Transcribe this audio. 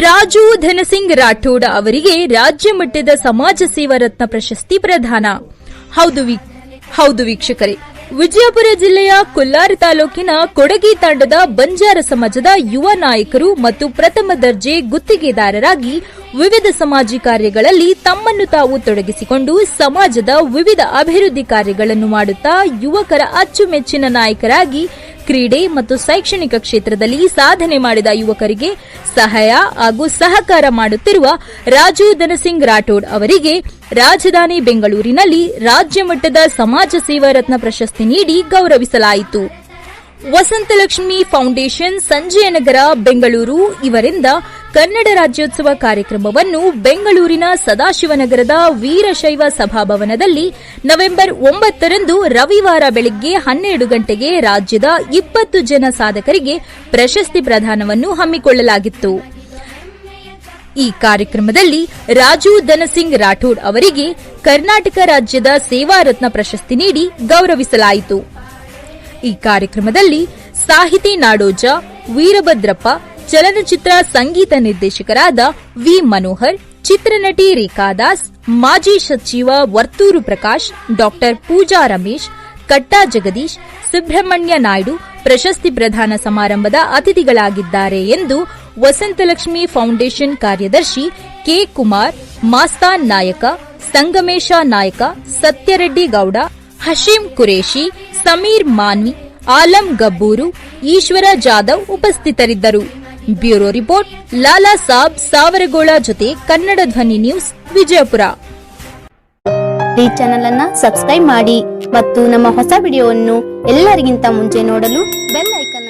ರಾಜು ಧನಸಿಂಗ್ ರಾಠೋಡ್ ಅವರಿಗೆ ರಾಜ್ಯ ಮಟ್ಟದ ಸಮಾಜ ಸೇವಾ ರತ್ನ ಪ್ರಶಸ್ತಿ ಪ್ರದಾನ. ಹೌದು ವೀಕ್ಷಕರೇ, ವಿಜಯಪುರ ಜಿಲ್ಲೆಯ ಕೊಲ್ಲಾರ ತಾಲೂಕಿನ ಕೊಡಗಿ ತಾಂಡದ ಬಂಜಾರ ಸಮಾಜದ ಯುವ ನಾಯಕರು ಮತ್ತು ಪ್ರಥಮ ದರ್ಜೆ ಗುತ್ತಿಗೆದಾರರಾಗಿ ವಿವಿಧ ಸಮಾಜಿ ಕಾರ್ಯಗಳಲ್ಲಿ ತಮ್ಮನ್ನು ತಾವು ತೊಡಗಿಸಿಕೊಂಡು ಸಮಾಜದ ವಿವಿಧ ಅಭಿವೃದ್ಧಿ ಕಾರ್ಯಗಳನ್ನು ಮಾಡುತ್ತಾ ಯುವಕರ ಅಚ್ಚುಮೆಚ್ಚಿನ ನಾಯಕರಾಗಿ ಕ್ರೀಡೆ ಮತ್ತು ಶೈಕ್ಷಣಿಕ ಕ್ಷೇತ್ರದಲ್ಲಿ ಸಾಧನೆ ಮಾಡಿದ ಯುವಕರಿಗೆ ಸಹಾಯ ಹಾಗೂ ಸಹಕಾರ ಮಾಡುತ್ತಿರುವ ರಾಜು ಧನಸಿಂಗ್ ರಾಠೋಡ್ ಅವರಿಗೆ ರಾಜಧಾನಿ ಬೆಂಗಳೂರಿನಲ್ಲಿ ರಾಜ್ಯ ಮಟ್ಟದ ಸಮಾಜ ಸೇವಾ ರತ್ನ ಪ್ರಶಸ್ತಿ ನೀಡಿ ಗೌರವಿಸಲಾಯಿತು. ವಸಂತಲಕ್ಷ್ಮಿ ಫೌಂಡೇಶನ್ ಸಂಜಯನಗರ ಬೆಂಗಳೂರು ಇವರಿಂದ ಕನ್ನಡ ರಾಜ್ಯೋತ್ಸವ ಕಾರ್ಯಕ್ರಮವನ್ನು ಬೆಂಗಳೂರಿನ ಸದಾಶಿವನಗರದ ವೀರಶೈವ ಸಭಾಭವನದಲ್ಲಿ ನವೆಂಬರ್ 9ರಂದು ರವಿವಾರ ಬೆಳಗ್ಗೆ 12 ಗಂಟೆಗೆ ರಾಜ್ಯದ 20 ಜನ ಸಾಧಕರಿಗೆ ಪ್ರಶಸ್ತಿ ಪ್ರದಾನವನ್ನು ಹಮ್ಮಿಕೊಳ್ಳಲಾಗಿತ್ತು. ಈ ಕಾರ್ಯಕ್ರಮದಲ್ಲಿ ರಾಜು ಧನಸಿಂಗ್ ರಾಠೋಡ್ ಅವರಿಗೆ ಕರ್ನಾಟಕ ರಾಜ್ಯದ ಸೇವಾ ರತ್ನ ಪ್ರಶಸ್ತಿ ನೀಡಿ ಗೌರವಿಸಲಾಯಿತು. ಈ ಕಾರ್ಯಕ್ರಮದಲ್ಲಿ ಸಾಹಿತಿ ನಾಡೋಜ ವೀರಭದ್ರಪ್ಪ, ಚಲನಚಿತ್ರ ಸಂಗೀತ ನಿರ್ದೇಶಕರಾದ ವಿ ಮನೋಹರ್, ಚಿತ್ರನಟಿ ರೇಖಾದಾಸ್, ಮಾಜಿ ಸಚಿವ ವರ್ತೂರು ಪ್ರಕಾಶ್, ಡಾಕ್ಟರ್ ಪೂಜಾ ರಮೇಶ್, ಕಟ್ಟಾ ಜಗದೀಶ್, ಸುಬ್ರಹ್ಮಣ್ಯ ನಾಯ್ಡು ಪ್ರಶಸ್ತಿ ಪ್ರದಾನ ಸಮಾರಂಭದ ಅತಿಥಿಗಳಾಗಿದ್ದಾರೆ ಎಂದು ವಸಂತಲಕ್ಷ್ಮಿ ಫೌಂಡೇಶನ್ ಕಾರ್ಯದರ್ಶಿ ಕೆ ಕುಮಾರ್, ಮಾಸ್ತಾನ್ ನಾಯಕ, ಸಂಗಮೇಶ ನಾಯಕ, ಸತ್ಯರೆಡ್ಡಿ ಗೌಡ, ಹಶೀಂ ಕುರೇಶಿ, ಸಮೀರ್ ಮಾನ್ವಿ, ಆಲಂ ಗಬ್ಬೂರು, ಈಶ್ವರ ಜಾಧವ್ ಉಪಸ್ಥಿತರಿದ್ದರು. ಬ್ಯೂರೋ ರಿಪೋರ್ಟ್ ಲಾಲಾ ಸಾಬ್ ಸಾವರಗೋಳ ಜೊತೆ ಕನ್ನಡ ಧ್ವನಿ ನ್ಯೂಸ್ ವಿಜಯಪುರ. ಈ ಚಾನೆಲ್ ಅನ್ನು ಸಬ್ಸ್ಕ್ರೈಬ್ ಮಾಡಿ ಮತ್ತು ನಮ್ಮ ಹೊಸ ವಿಡಿಯೋವನ್ನು ಎಲ್ಲರಿಗಿಂತ ಮುಂಚೆ ನೋಡಲು ಬೆಲ್ ಐಕಾನ್